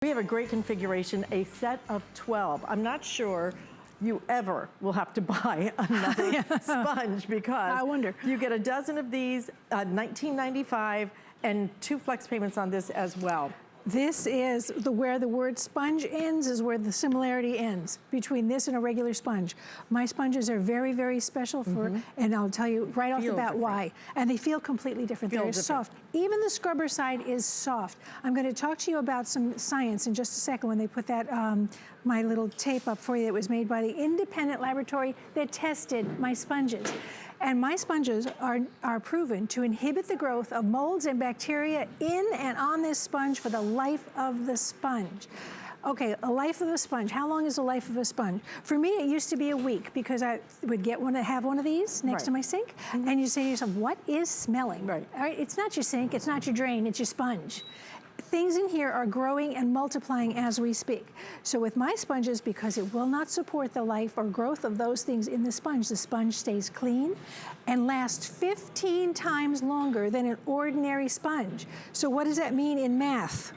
We have a great configuration, a set of 12. I'm not sure you ever will have to buy another sponge because I wonder. You get a dozen of these, $19.95, and 2 flex payments on this as well. This is where the word sponge ends is where the similarity ends between this and a regular sponge. My sponges are very, very special for, and I'll tell you right off the bat why. And they feel completely different. They're soft. Even the scrubber side is soft. I'm going to talk to you about some science in just a second when they put that, my little tape up for you that was made by the independent laboratory that tested my sponges. And my sponges are proven to inhibit the growth of molds and bacteria in and on this sponge for the life of the sponge. Okay, a life of a sponge. How long is the life of a sponge? For me, it used to be a week because I would have one of these next to my sink, and you say to yourself, what is smelling? All right, it's not your sink, it's not your drain, it's your sponge. Things in here are growing and multiplying as we speak. So with my sponges, because it will not support the life or growth of those things in the sponge stays clean and lasts 15 times longer than an ordinary sponge. So what does that mean in math?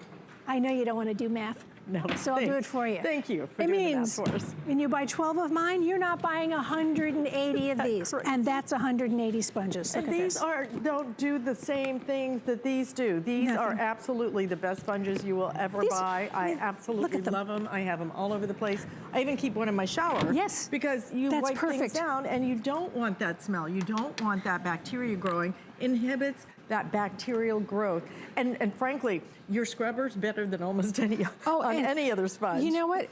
I know you don't want to do math. No, so I'll do it for you. Thank you for doing that for us. When you buy 12 of mine, you're not buying 180 of these, and that's 180 sponges. Look and these don't do the same things that these do. These are absolutely the best sponges you will ever buy. I absolutely love them. I have them all over the place. I even keep one in my shower. Yes, because you wipe things down, and you don't want that smell. You don't want that bacteria growing. Inhibits that bacterial growth. And frankly, your scrubber's better than almost any any other sponge. You know what?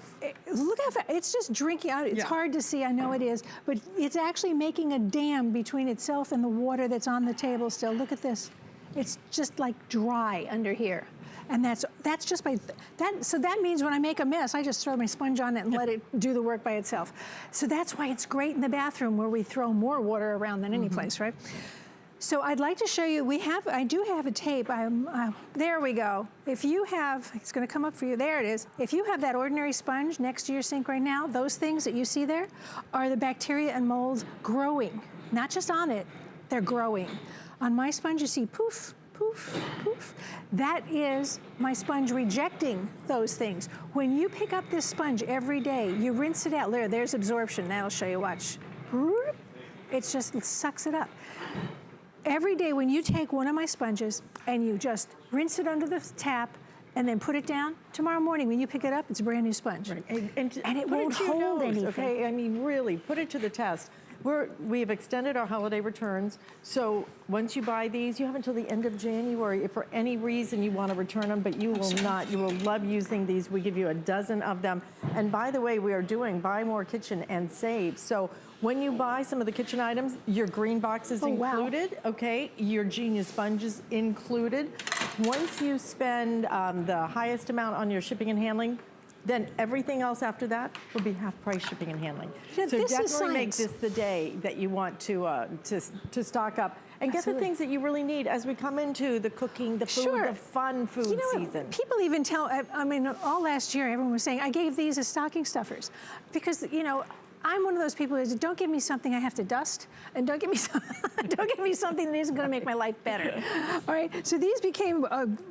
Look how fast, it's just drinking out. It's hard to see, I know it is, but it's actually making a dam between itself and the water that's on the table still. Look at this. It's just like dry under here. And that's just by that. So that means when I make a mess, I just throw my sponge on it and let it do the work by itself. So that's why it's great in the bathroom where we throw more water around than any place, right? So I'd like to show you, I do have a tape. There we go. If you have, it's gonna come up for you, there it is. If you have that ordinary sponge next to your sink right now, those things that you see there are the bacteria and molds growing. Not just on it, they're growing. On my sponge you see poof, poof, poof. That is my sponge rejecting those things. When you pick up this sponge every day, you rinse it out. There's absorption, that'll show you, watch. It sucks it up. Every day when you take one of my sponges and you just rinse it under the tap and then put it down, tomorrow morning when you pick it up, it's a brand new sponge. Right. And it won't hold anything. Okay, I mean, really, put it to the test. We've extended our holiday returns, so once you buy these, you have until the end of January if for any reason you want to return them, but you will not. You will love using these. We give you a dozen of them. And by the way, we are doing buy more kitchen and save. So when you buy some of the kitchen items, your green box is included, okay? Your Genius Sponge is included. Once you spend the highest amount on your shipping and handling, then everything else after that will be half price shipping and handling. Yeah, so definitely make this the day that you want to stock up and get the things that you really need as we come into the cooking, the food, the fun food season. People even tell, I mean, all last year everyone was saying, I gave these as stocking stuffers because, you know, I'm one of those people who says, don't give me something I have to dust, and don't give me something that isn't going to make my life better. All right, so these became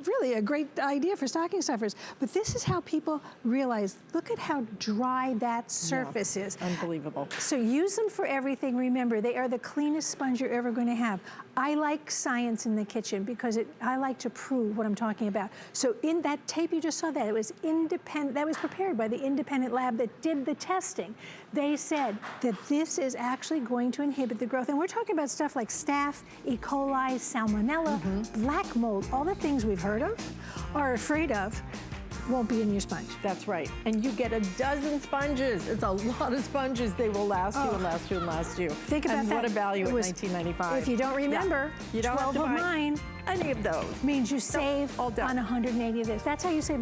really a great idea for stocking stuffers. But this is how people realize, look at how dry that surface is. Unbelievable. So use them for everything. Remember, they are the cleanest sponge you're ever going to have. I like science in the kitchen because I like to prove what I'm talking about. So in that tape you just saw that was independent. That was prepared by the independent lab that did the testing. They said that this is actually going to inhibit the growth. And we're talking about stuff like staph, E. coli, salmonella, black mold, all the things we've heard of, are afraid of, won't be in your sponge. That's right. And you get a dozen sponges. It's a lot of sponges. They will last you and last you and last you. Think about that. What a value at $19.95. If you don't remember, you don't 12 have to of buy mine any of those. Means you save on 180 of this. That's how you save